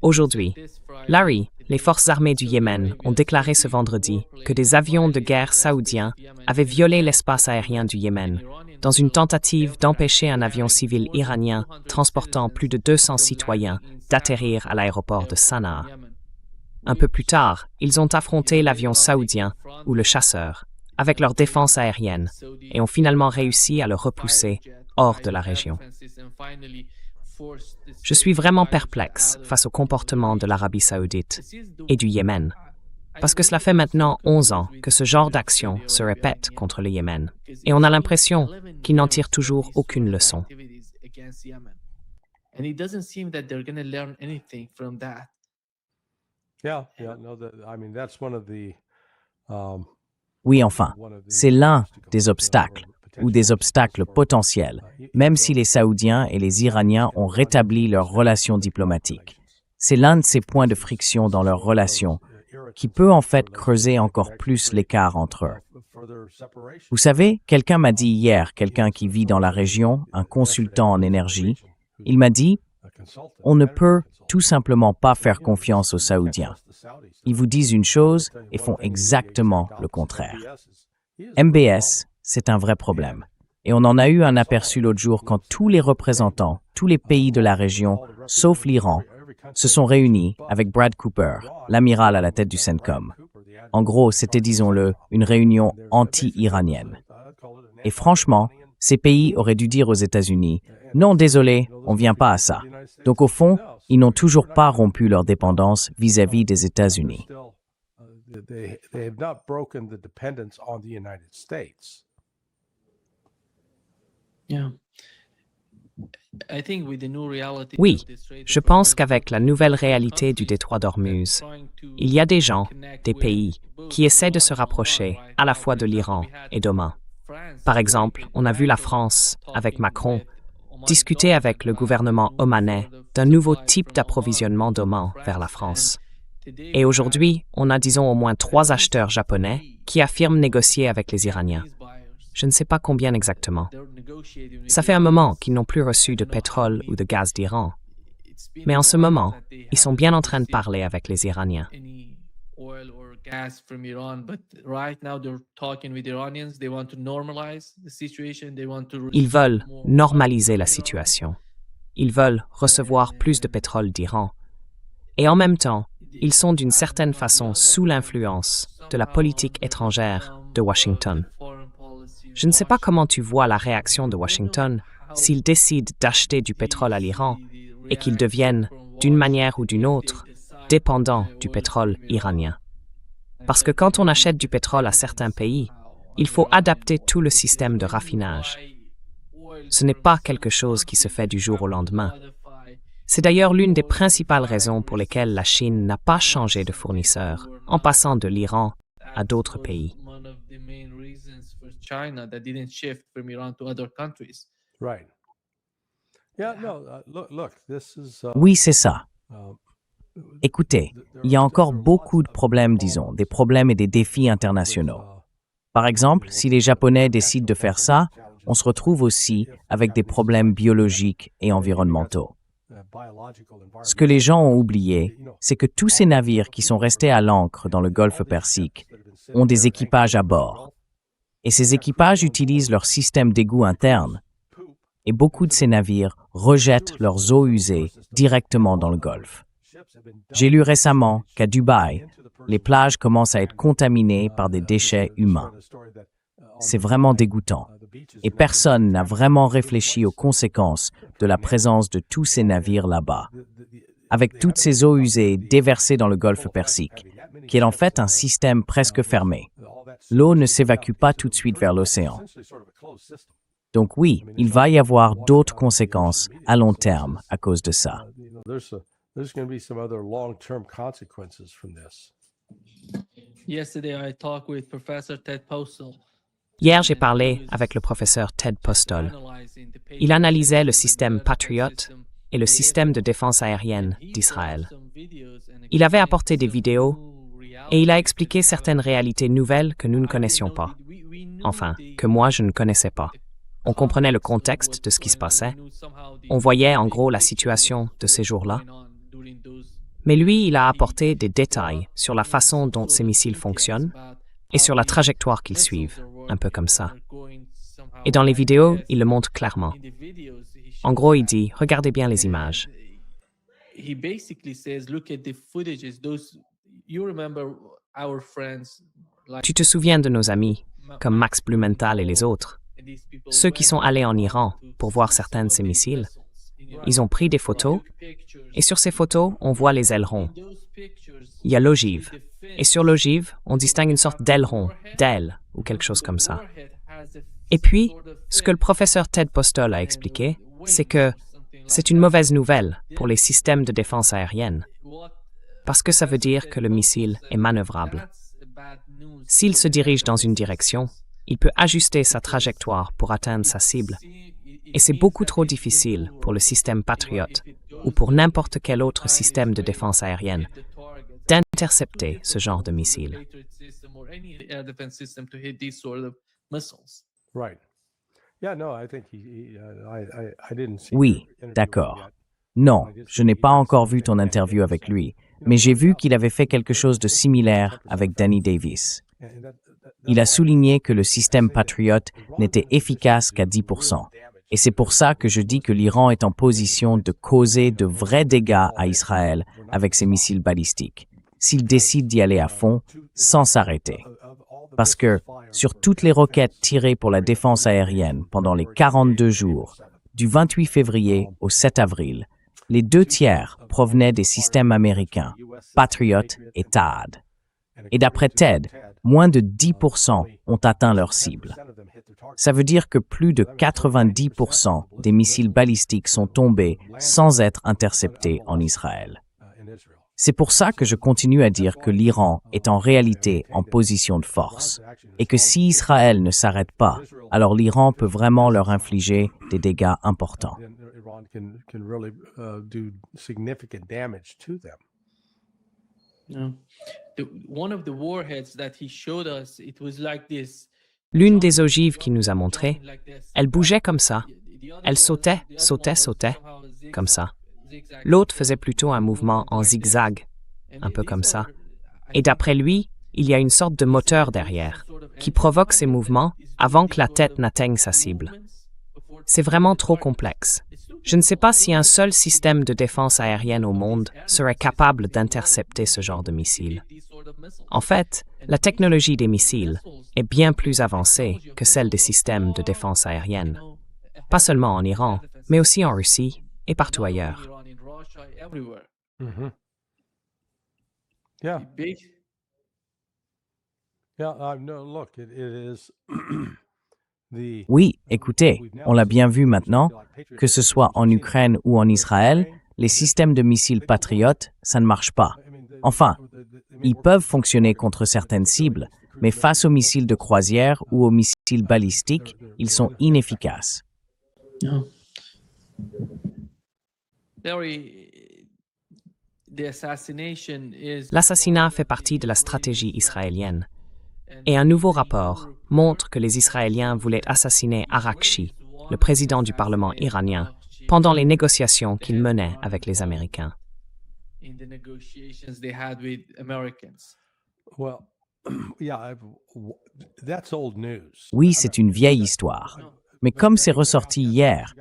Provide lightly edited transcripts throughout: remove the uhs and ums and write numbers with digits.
Aujourd'hui, Larry, les forces armées du Yémen ont déclaré ce vendredi que des avions de guerre saoudiens avaient violé l'espace aérien du Yémen dans une tentative d'empêcher un avion civil iranien transportant plus de 200 citoyens d'atterrir à l'aéroport de Sanaa. Un peu plus tard, ils ont affronté l'avion saoudien, ou le chasseur, avec leur défense aérienne et ont finalement réussi à le repousser hors de la région. Je suis vraiment perplexe face au comportement de l'Arabie saoudite et du Yémen, parce que cela fait maintenant 11 ans que ce genre d'action se répète contre le Yémen, et on a l'impression qu'ils n'en tirent toujours aucune leçon. Oui, enfin, c'est l'un des obstacles, ou des obstacles potentiels, même si les Saoudiens et les Iraniens ont rétabli leurs relations diplomatiques. C'est l'un de ces points de friction dans leurs relations qui peut en fait creuser encore plus l'écart entre eux. Vous savez, quelqu'un m'a dit hier, quelqu'un qui vit dans la région, un consultant en énergie, il m'a dit « On ne peut tout simplement pas faire confiance aux Saoudiens. Ils vous disent une chose et font exactement le contraire. » MBS, c'est un vrai problème. Et on en a eu un aperçu l'autre jour quand tous les représentants, tous les pays de la région, sauf l'Iran, se sont réunis avec Brad Cooper, l'amiral à la tête du CENTCOM. En gros, c'était, disons-le, une réunion anti-iranienne. Et franchement, ces pays auraient dû dire aux États-Unis « Non, désolé, on ne vient pas à ça ». Donc au fond, ils n'ont toujours pas rompu leur dépendance vis-à-vis des États-Unis. Oui, je pense qu'avec la nouvelle réalité du détroit d'Ormuz, il y a des gens, des pays, qui essaient de se rapprocher à la fois de l'Iran et d'Oman. Par exemple, on a vu la France, avec Macron, discuter avec le gouvernement omanais d'un nouveau type d'approvisionnement d'Oman vers la France. Et aujourd'hui, on a, disons, au moins 3 acheteurs japonais qui affirment négocier avec les Iraniens. Je ne sais pas combien exactement. Ça fait un moment qu'ils n'ont plus reçu de pétrole ou de gaz d'Iran. Mais en ce moment, ils sont bien en train de parler avec les Iraniens. Ils veulent normaliser la situation. Ils veulent recevoir plus de pétrole d'Iran. Et en même temps, ils sont d'une certaine façon sous l'influence de la politique étrangère de Washington. Je ne sais pas comment tu vois la réaction de Washington s'ils décident d'acheter du pétrole à l'Iran et qu'ils deviennent, d'une manière ou d'une autre, dépendants du pétrole iranien. Parce que quand on achète du pétrole à certains pays, il faut adapter tout le système de raffinage. Ce n'est pas quelque chose qui se fait du jour au lendemain. C'est d'ailleurs l'une des principales raisons pour lesquelles la Chine n'a pas changé de fournisseur en passant de l'Iran à d'autres pays. Oui, c'est ça. Écoutez, il y a encore beaucoup de problèmes, disons, des problèmes et des défis internationaux. Par exemple, si les Japonais décident de faire ça, on se retrouve aussi avec des problèmes biologiques et environnementaux. Ce que les gens ont oublié, c'est que tous ces navires qui sont restés à l'ancre dans le golfe Persique ont des équipages à bord. Et ces équipages utilisent leur système d'égout interne. Et beaucoup de ces navires rejettent leurs eaux usées directement dans le golfe. J'ai lu récemment qu'à Dubaï, les plages commencent à être contaminées par des déchets humains. C'est vraiment dégoûtant. Et personne n'a vraiment réfléchi aux conséquences de la présence de tous ces navires là-bas. Avec toutes ces eaux usées déversées dans le golfe Persique, qui est en fait un système presque fermé. L'eau ne s'évacue pas tout de suite vers l'océan. Donc oui, il va y avoir d'autres conséquences à long terme à cause de ça. Hier, j'ai parlé avec le professeur Ted Postol. Il analysait le système Patriot et le système de défense aérienne d'Israël. Il avait apporté des vidéos et il a expliqué certaines réalités nouvelles que nous ne connaissions pas. Enfin, que moi, je ne connaissais pas. On comprenait le contexte de ce qui se passait. On voyait en gros la situation de ces jours-là. Mais lui, il a apporté des détails sur la façon dont ces missiles fonctionnent et sur la trajectoire qu'ils suivent, un peu comme ça. Et dans les vidéos, il le montre clairement. En gros, il dit, regardez bien les images. Tu te souviens de nos amis, comme Max Blumenthal et les autres, ceux qui sont allés en Iran pour voir certains de ces missiles. Ils ont pris des photos, et sur ces photos, on voit les ailerons. Il y a l'ogive, et sur l'ogive, on distingue une sorte d'aileron, d'aile, ou quelque chose comme ça. Et puis, ce que le professeur Ted Postol a expliqué, c'est que c'est une mauvaise nouvelle pour les systèmes de défense aérienne, parce que ça veut dire que le missile est manœuvrable. S'il se dirige dans une direction, il peut ajuster sa trajectoire pour atteindre sa cible. Et c'est beaucoup trop difficile pour le système Patriot ou pour n'importe quel autre système de défense aérienne d'intercepter ce genre de missile. Oui, d'accord. Non, je n'ai pas encore vu ton interview avec lui, mais j'ai vu qu'il avait fait quelque chose de similaire avec Danny Davis. Il a souligné que le système Patriot n'était efficace qu'à 10%. Et c'est pour ça que je dis que l'Iran est en position de causer de vrais dégâts à Israël avec ses missiles balistiques, s'il décide d'y aller à fond, sans s'arrêter. Parce que, sur toutes les roquettes tirées pour la défense aérienne pendant les 42 jours, du 28 février au 7 avril, les 2/3 provenaient des systèmes américains, Patriot et THAAD. Et d'après TED, moins de 10% ont atteint leur cible. Ça veut dire que plus de 90% des missiles balistiques sont tombés sans être interceptés en Israël. C'est pour ça que je continue à dire que l'Iran est en réalité en position de force et que si Israël ne s'arrête pas, alors l'Iran peut vraiment leur infliger des dégâts importants. L'une des ogives qu'il nous a montrées, elle bougeait comme ça. Elle sautait, comme ça. L'autre faisait plutôt un mouvement en zigzag, un peu comme ça. Et d'après lui, il y a une sorte de moteur derrière, qui provoque ces mouvements avant que la tête n'atteigne sa cible. C'est vraiment trop complexe. Je ne sais pas si un seul système de défense aérienne au monde serait capable d'intercepter ce genre de missiles. En fait, la technologie des missiles est bien plus avancée que celle des systèmes de défense aérienne. Pas seulement en Iran, mais aussi en Russie et partout ailleurs. Mm-hmm. Yeah. Yeah, no, look, it is Oui, écoutez, on l'a bien vu maintenant, que ce soit en Ukraine ou en Israël, les systèmes de missiles Patriot, ça ne marche pas. Enfin, ils peuvent fonctionner contre certaines cibles, mais face aux missiles de croisière ou aux missiles balistiques, ils sont inefficaces. L'assassinat fait partie de la stratégie israélienne. Et un nouveau rapport montre que les Israéliens voulaient assassiner Arakchi, le président du Parlement iranien, pendant les négociations qu'ils menaient avec les Américains. Oui, c'est une vieille histoire. Mais comme c'est ressorti hier,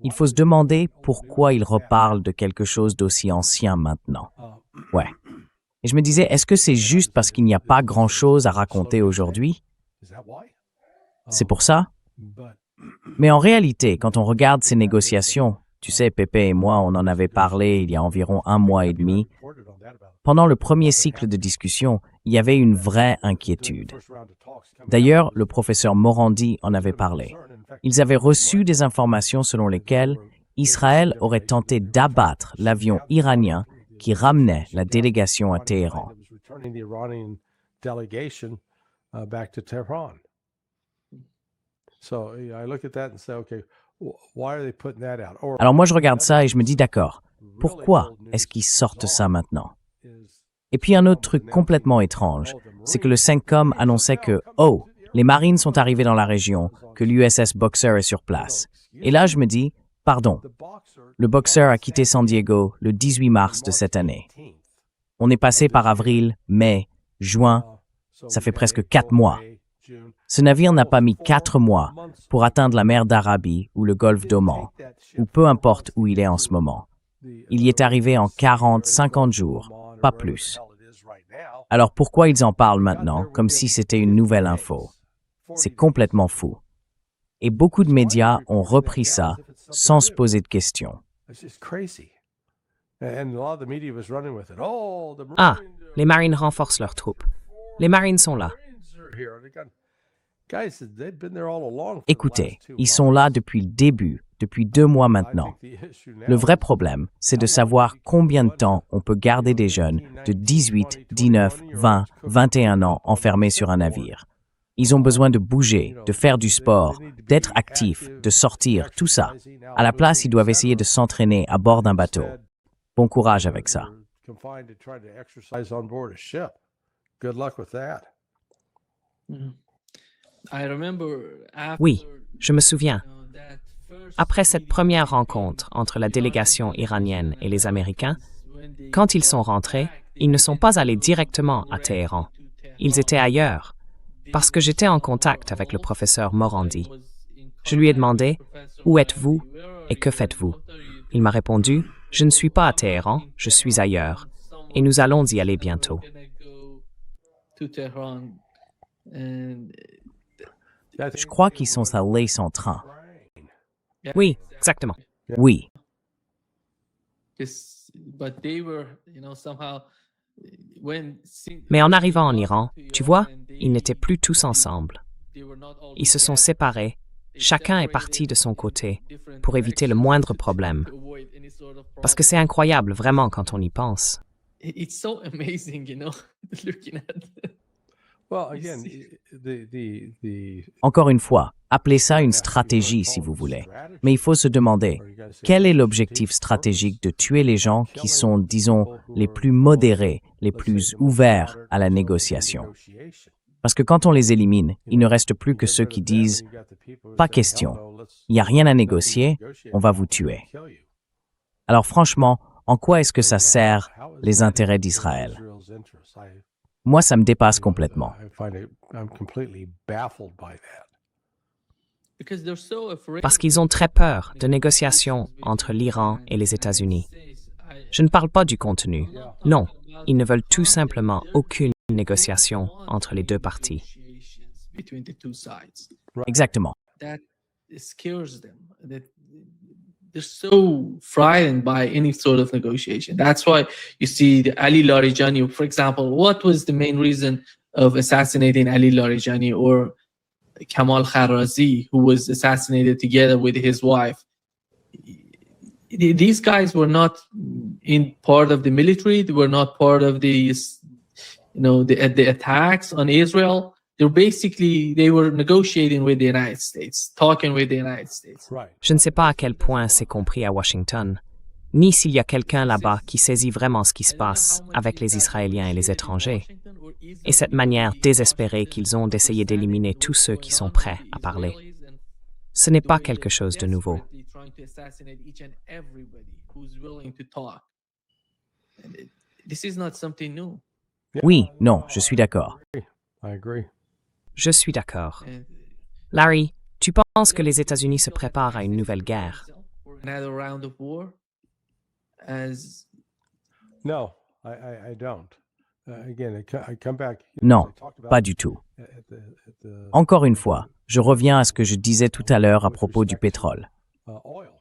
il faut se demander pourquoi ils reparlent de quelque chose d'aussi ancien maintenant. Ouais. Et je me disais, est-ce que c'est juste parce qu'il n'y a pas grand-chose à raconter aujourd'hui? C'est pour ça? Mais en réalité, quand on regarde ces négociations, tu sais, Pépé et moi, on en avait parlé il y a environ 1 mois et demi. Pendant le premier cycle de discussion, il y avait une vraie inquiétude. D'ailleurs, le professeur Morandi en avait parlé. Ils avaient reçu des informations selon lesquelles Israël aurait tenté d'abattre l'avion iranien qui ramenait la délégation à Téhéran. Alors moi, je regarde ça et je me dis, d'accord, pourquoi est-ce qu'ils sortent ça maintenant? Et puis un autre truc complètement étrange, c'est que le CENTCOM annonçait que, oh, Les Marines sont arrivés dans la région, que l'USS Boxer est sur place. Et là, je me dis, pardon, le Boxer a quitté San Diego le 18 mars de cette année. On est passé par avril, mai, juin, ça fait presque 4 mois. Ce navire n'a pas mis 4 mois pour atteindre la mer d'Arabie ou le golfe d'Oman, ou peu importe où il est en ce moment. Il y est arrivé en 40, 50 jours, pas plus. Alors pourquoi ils en parlent maintenant, comme si c'était une nouvelle info? C'est complètement fou. Et beaucoup de médias ont repris ça sans se poser de questions. Ah, les Marines renforcent leurs troupes. Les Marines sont là. Écoutez, ils sont là depuis le début, depuis 2 mois maintenant. Le vrai problème, c'est de savoir combien de temps on peut garder des jeunes de 18, 19, 20, 21 ans enfermés sur un navire. Ils ont besoin de bouger, de faire du sport, d'être actifs, de sortir, tout ça. À la place, ils doivent essayer de s'entraîner à bord d'un bateau. Bon courage avec ça. Oui, je me souviens. Après cette première rencontre entre la délégation iranienne et les Américains, quand ils sont rentrés, ils ne sont pas allés directement à Téhéran. Ils étaient ailleurs, parce que j'étais en contact avec le professeur Morandi. Je lui ai demandé « Où êtes-vous et que faites-vous » Il m'a répondu « Je ne suis pas à Téhéran, je suis ailleurs, et nous allons y aller bientôt. » Je crois qu'ils sont allés sans train. Oui, exactement. Oui. Mais en arrivant en Iran, tu vois, ils n'étaient plus tous ensemble. Ils se sont séparés, chacun est parti de son côté pour éviter le moindre problème. Parce que c'est incroyable vraiment quand on y pense. Encore une fois, appelez ça une stratégie si vous voulez. Mais il faut se demander, quel est l'objectif stratégique de tuer les gens qui sont, disons, les plus modérés, les plus ouverts à la négociation? Parce que quand on les élimine, il ne reste plus que ceux qui disent « Pas question, il n'y a rien à négocier, on va vous tuer ». Alors franchement, en quoi est-ce que ça sert les intérêts d'Israël? Moi, ça me dépasse complètement. Parce qu'ils ont très peur de négociations entre l'Iran et les États-Unis. Je ne parle pas du contenu. Non, ils ne veulent tout simplement aucune négociation entre les deux parties. Exactement. They're so frightened by any sort of negotiation. That's why you see the Ali Larijani, for example. What was the main reason of assassinating Ali Larijani or Kamal Kharazi, who was assassinated together with his wife? These guys were not in part of the military. They were not part of the attacks on Israel. They were negotiating with the United States, talking with the United States. Je ne sais pas à quel point c'est compris à Washington, ni s'il y a quelqu'un là-bas qui saisit vraiment ce qui se passe avec les Israéliens et les étrangers, et cette manière désespérée qu'ils ont d'essayer d'éliminer tous ceux qui sont prêts à parler. Ce n'est pas quelque chose de nouveau. Oui, non, je suis d'accord. Je suis d'accord. Larry, tu penses que les États-Unis se préparent à une nouvelle guerre? Non, pas du tout. Encore une fois, je reviens à ce que je disais tout à l'heure à propos du pétrole.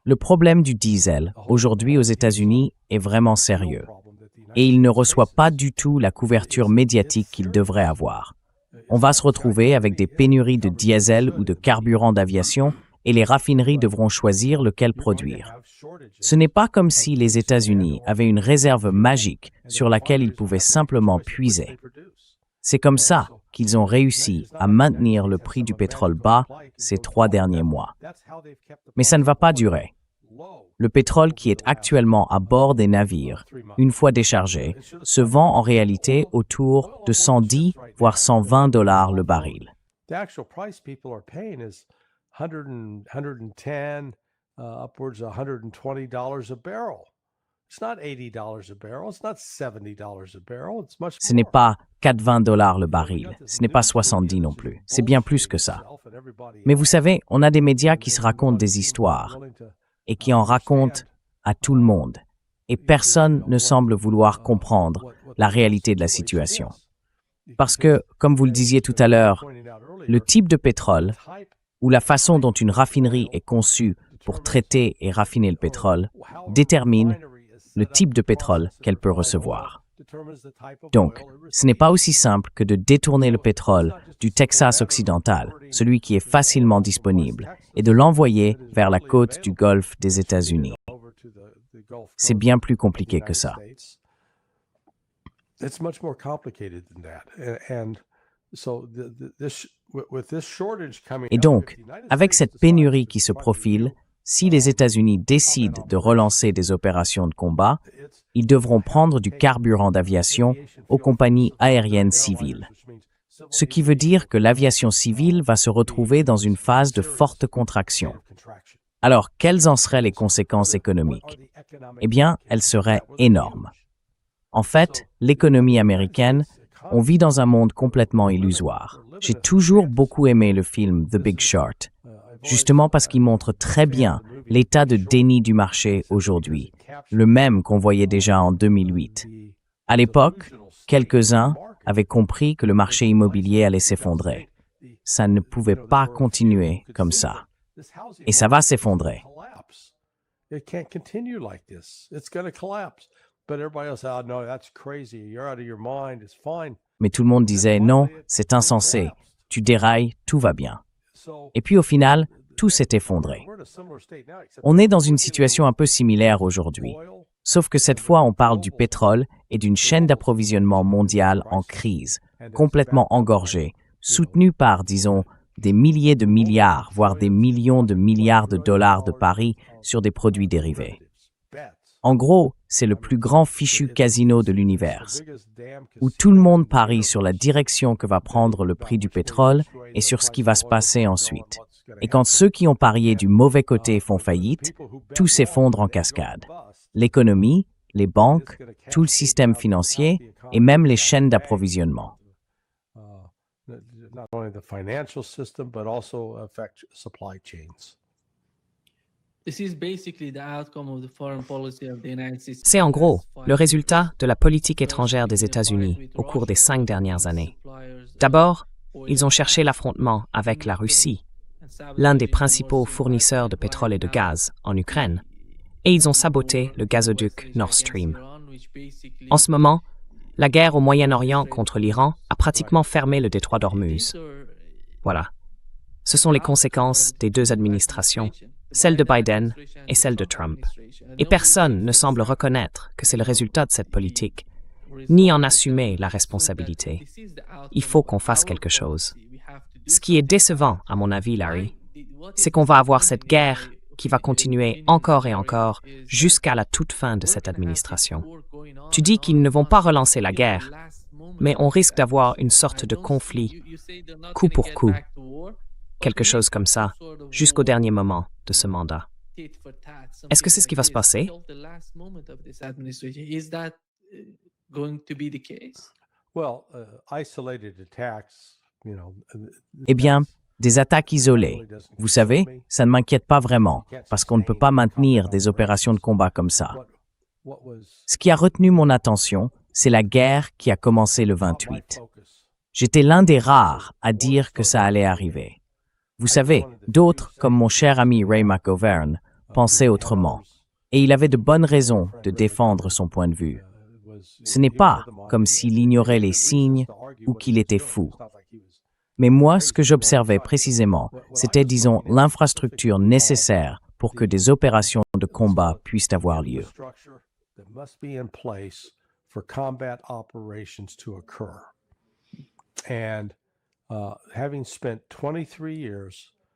Le problème du diesel, aujourd'hui aux États-Unis, est vraiment sérieux. Et il ne reçoit pas du tout la couverture médiatique qu'il devrait avoir. On va se retrouver avec des pénuries de diesel ou de carburant d'aviation et les raffineries devront choisir lequel produire. Ce n'est pas comme si les États-Unis avaient une réserve magique sur laquelle ils pouvaient simplement puiser. C'est comme ça qu'ils ont réussi à maintenir le prix du pétrole bas ces 3 derniers mois. Mais ça ne va pas durer. Le pétrole qui est actuellement à bord des navires, une fois déchargé, se vend en réalité autour de 110 voire 120 $ le baril. the actual price people are paying is 110, upwards of $120 a barrel. It's not $80 a barrel. It's not $70 a barrel. It's much Ce n'est more. pas 4,20 $ le baril, ce n'est pas 70 non plus, c'est bien plus que ça. Mais vous savez, on a des médias qui se racontent des histoires et qui en racontent à tout le monde. Et personne ne semble vouloir comprendre la réalité de la situation. Parce que, comme vous le disiez tout à l'heure, le type de pétrole ou la façon dont une raffinerie est conçue pour traiter et raffiner le pétrole détermine le type de pétrole qu'elle peut recevoir. Donc, ce n'est pas aussi simple que de détourner le pétrole du Texas occidental, celui qui est facilement disponible, et de l'envoyer vers la côte du Golfe des États-Unis. C'est bien plus compliqué que ça. It's much more complicated than that. And so with this shortage coming Et donc, avec cette pénurie qui se profile, si les États-Unis décident de relancer des opérations de combat, ils devront prendre du carburant d'aviation aux compagnies aériennes civiles. Ce qui veut dire que l'aviation civile va se retrouver dans une phase de forte contraction. Alors, quelles en seraient les conséquences économiques? Eh bien, elles seraient énormes. En fait, l'économie américaine, on vit dans un monde complètement illusoire. J'ai toujours beaucoup aimé le film The Big Short, justement parce qu'il montre très bien l'état de déni du marché aujourd'hui, le même qu'on voyait déjà en 2008. À l'époque, quelques-uns avaient compris que le marché immobilier allait s'effondrer. Ça ne pouvait pas continuer comme ça. Et ça va s'effondrer. It can't continue like this. It's going to collapse. But everybody else, oh no, that's crazy. You're out of your mind. It's fine. Mais tout le monde disait non, c'est insensé. Tu dérailles, tout va bien. Et puis au final, tout s'est effondré. On est dans une situation un peu similaire aujourd'hui. Sauf que cette fois, on parle du pétrole et d'une chaîne d'approvisionnement mondiale en crise, complètement engorgée, soutenue par, disons, des milliers de milliards, voire des millions de milliards de dollars de paris sur des produits dérivés. En gros, c'est le plus grand fichu casino de l'univers, où tout le monde parie sur la direction que va prendre le prix du pétrole et sur ce qui va se passer ensuite. Et quand ceux qui ont parié du mauvais côté font faillite, tout s'effondre en cascade. L'économie, les banques, tout le système financier et même les chaînes d'approvisionnement. Not only the financial system, but also affect supply chains. C'est en gros le résultat de la politique étrangère des États-Unis au cours des 5 dernières années. D'abord, ils ont cherché l'affrontement avec la Russie, l'un des principaux fournisseurs de pétrole et de gaz en Ukraine, et ils ont saboté le gazoduc Nord Stream. En ce moment, la guerre au Moyen-Orient contre l'Iran a pratiquement fermé le détroit d'Ormuz. Voilà. Ce sont les conséquences des deux administrations, celle de Biden et celle de Trump. Et personne ne semble reconnaître que c'est le résultat de cette politique, ni en assumer la responsabilité. Il faut qu'on fasse quelque chose. Ce qui est décevant, à mon avis, Larry, c'est qu'on va avoir cette guerre qui va continuer encore et encore jusqu'à la toute fin de cette administration. Tu dis qu'ils ne vont pas relancer la guerre, mais on risque d'avoir une sorte de conflit, coup pour coup, quelque chose comme ça, jusqu'au dernier moment de ce mandat. Est-ce que c'est ce qui va se passer? Eh bien, des attaques isolées. Vous savez, ça ne m'inquiète pas vraiment, parce qu'on ne peut pas maintenir des opérations de combat comme ça. Ce qui a retenu mon attention, c'est la guerre qui a commencé le 28. J'étais l'un des rares à dire que ça allait arriver. Vous savez, d'autres, comme mon cher ami Ray McGovern, pensaient autrement. Et il avait de bonnes raisons de défendre son point de vue. Ce n'est pas comme s'il ignorait les signes ou qu'il était fou. Mais moi, ce que j'observais précisément, c'était, disons, l'infrastructure nécessaire pour que des opérations de combat puissent avoir lieu.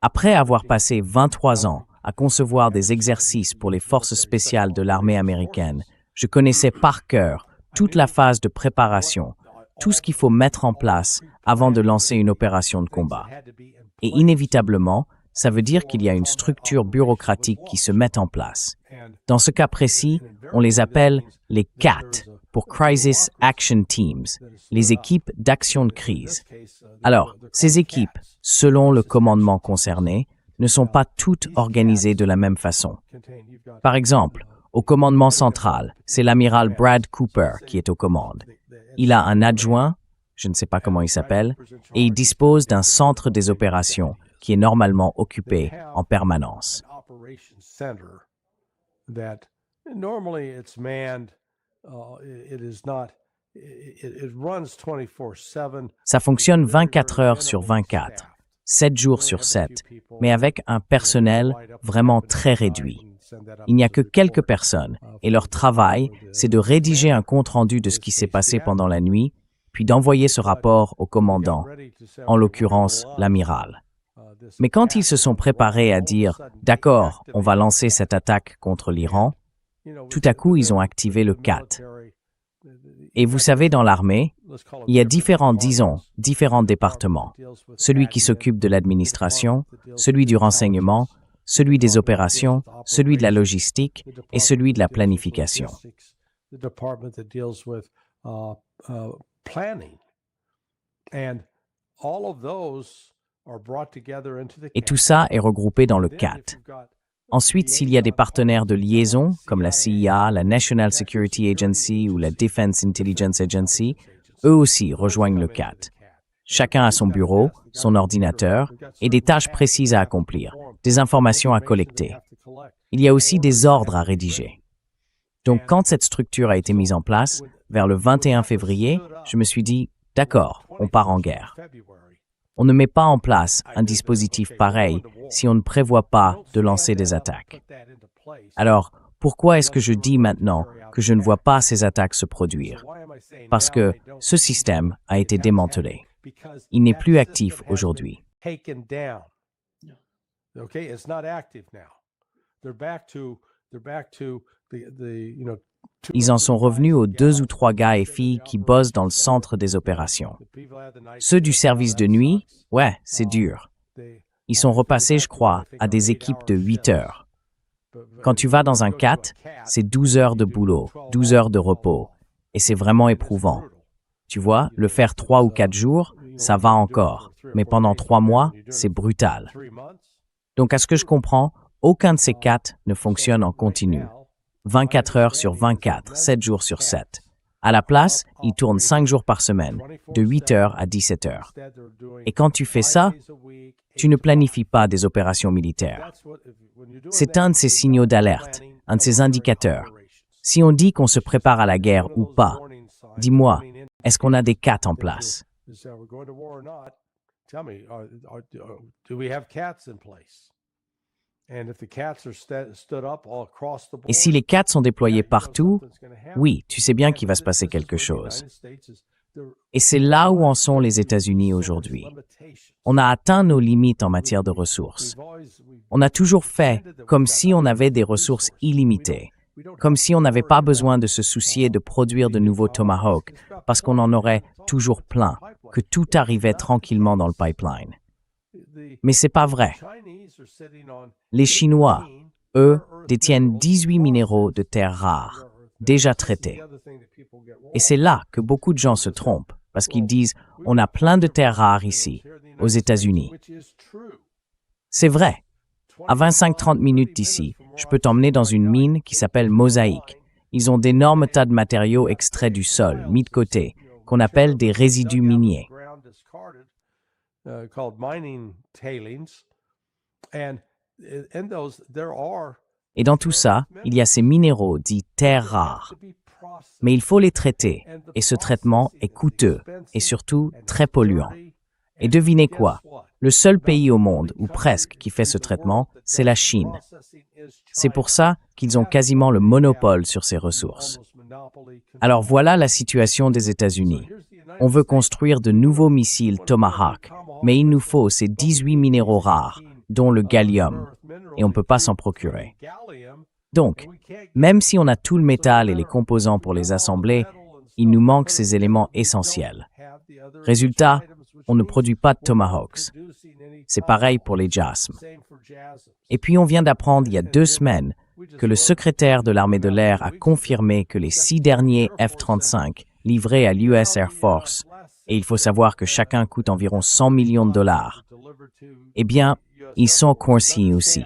Après avoir passé 23 ans à concevoir des exercices pour les forces spéciales de l'armée américaine, je connaissais par cœur toute la phase de préparation, tout ce qu'il faut mettre en place avant de lancer une opération de combat. Et inévitablement, ça veut dire qu'il y a une structure bureaucratique qui se met en place. Dans ce cas précis, on les appelle les CAT, pour Crisis Action Teams, les équipes d'action de crise. Alors, ces équipes, selon le commandement concerné, ne sont pas toutes organisées de la même façon. Par exemple, au commandement central, c'est l'amiral Brad Cooper qui est aux commandes. Il a un adjoint, je ne sais pas comment il s'appelle, et il dispose d'un centre des opérations qui est normalement occupé en permanence. Ça fonctionne 24 heures sur 24, 7 jours sur 7, mais avec un personnel vraiment très réduit. Il n'y a que quelques personnes, et leur travail, c'est de rédiger un compte-rendu de ce qui s'est passé pendant la nuit, puis d'envoyer ce rapport au commandant, en l'occurrence l'amiral. Mais quand ils se sont préparés à dire « D'accord, on va lancer cette attaque contre l'Iran », tout à coup, ils ont activé le CAT. Et vous savez, dans l'armée, il y a différents départements. Celui qui s'occupe de l'administration, celui du renseignement, celui des opérations, celui de la logistique et celui de la planification. Et tout ça est regroupé dans le CAT. Ensuite, s'il y a des partenaires de liaison, comme la CIA, la National Security Agency ou la Defense Intelligence Agency, eux aussi rejoignent le CAT. Chacun a son bureau, son ordinateur et des tâches précises à accomplir, des informations à collecter. Il y a aussi des ordres à rédiger. Donc, quand cette structure a été mise en place, vers le 21 février, je me suis dit, d'accord, on part en guerre. On ne met pas en place un dispositif pareil si on ne prévoit pas de lancer des attaques. Alors, pourquoi est-ce que je dis maintenant que je ne vois pas ces attaques se produire? Parce que ce système a été démantelé. Il n'est plus actif aujourd'hui. Ils en sont revenus aux 2 ou 3 gars et filles qui bossent dans le centre des opérations. Ceux du service de nuit, ouais, c'est dur. Ils sont repassés, je crois, à des équipes de 8 heures. Quand tu vas dans un CAT, c'est 12 heures de boulot, 12 heures de repos, et c'est vraiment éprouvant. Tu vois, le faire 3 ou 4 jours, ça va encore, mais pendant 3 mois, c'est brutal. Donc, à ce que je comprends, aucun de ces CAT ne fonctionne en continu. 24 heures sur 24, 7 jours sur 7. À la place, ils tournent 5 jours par semaine, de 8 heures à 17 heures. Et quand tu fais ça, tu ne planifies pas des opérations militaires. C'est un de ces signaux d'alerte, un de ces indicateurs. Si on dit qu'on se prépare à la guerre ou pas, dis-moi, est-ce qu'on a des CAT en place? Et si les CAT sont déployés partout, oui, tu sais bien qu'il va se passer quelque chose. Et c'est là où en sont les États-Unis aujourd'hui. On a atteint nos limites en matière de ressources. On a toujours fait comme si on avait des ressources illimitées, comme si on n'avait pas besoin de se soucier de produire de nouveaux Tomahawk parce qu'on en aurait toujours plein, que tout arrivait tranquillement dans le pipeline. Mais c'est pas vrai. Les Chinois, eux, détiennent 18 minéraux de terres rares, déjà traités. Et c'est là que beaucoup de gens se trompent, parce qu'ils disent « on a plein de terres rares ici, aux États-Unis ». C'est vrai. À 25-30 minutes d'ici, je peux t'emmener dans une mine qui s'appelle Mosaïque. Ils ont d'énormes tas de matériaux extraits du sol, mis de côté, qu'on appelle des résidus miniers. Et dans tout ça, il y a ces minéraux dits terres rares. Mais il faut les traiter, et ce traitement est coûteux et surtout très polluant. Et devinez quoi? Le seul pays au monde, ou presque, qui fait ce traitement, c'est la Chine. C'est pour ça qu'ils ont quasiment le monopole sur ces ressources. Alors voilà la situation des États-Unis. On veut construire de nouveaux missiles Tomahawk, mais il nous faut ces 18 minéraux rares, dont le gallium, et on ne peut pas s'en procurer. Donc, même si on a tout le métal et les composants pour les assembler, il nous manque ces éléments essentiels. Résultat, on ne produit pas de Tomahawks. C'est pareil pour les JASM. Et puis on vient d'apprendre il y a 2 semaines que le secrétaire de l'armée de l'air a confirmé que les 6 derniers F-35 livrés à l'US Air Force, et il faut savoir que chacun coûte environ 100 millions de dollars, eh bien, ils sont concis aussi.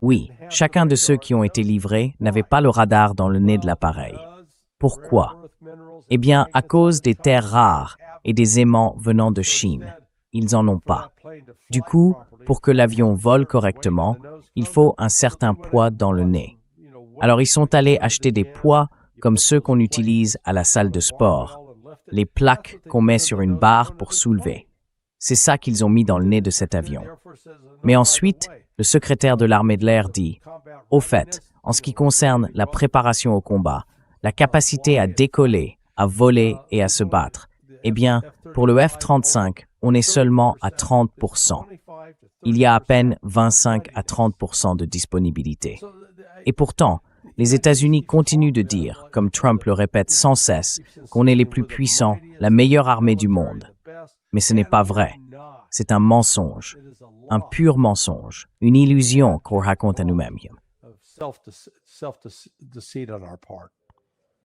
Oui, chacun de ceux qui ont été livrés n'avait pas le radar dans le nez de l'appareil. Pourquoi? Eh bien, à cause des terres rares et des aimants venant de Chine. Ils n'en ont pas. Du coup, pour que l'avion vole correctement, il faut un certain poids dans le nez. Alors ils sont allés acheter des poids comme ceux qu'on utilise à la salle de sport, les plaques qu'on met sur une barre pour soulever. C'est ça qu'ils ont mis dans le nez de cet avion. Mais ensuite, le secrétaire de l'armée de l'air dit « Au fait, en ce qui concerne la préparation au combat, la capacité à décoller, à voler et à se battre, eh bien, pour le F-35, on est seulement à 30%. Il y a à peine 25 à 30% de disponibilité. Et pourtant, les États-Unis continuent de dire, comme Trump le répète sans cesse, qu'on est les plus puissants, la meilleure armée du monde. Mais ce n'est pas vrai. C'est un mensonge, un pur mensonge, une illusion qu'on raconte à nous-mêmes.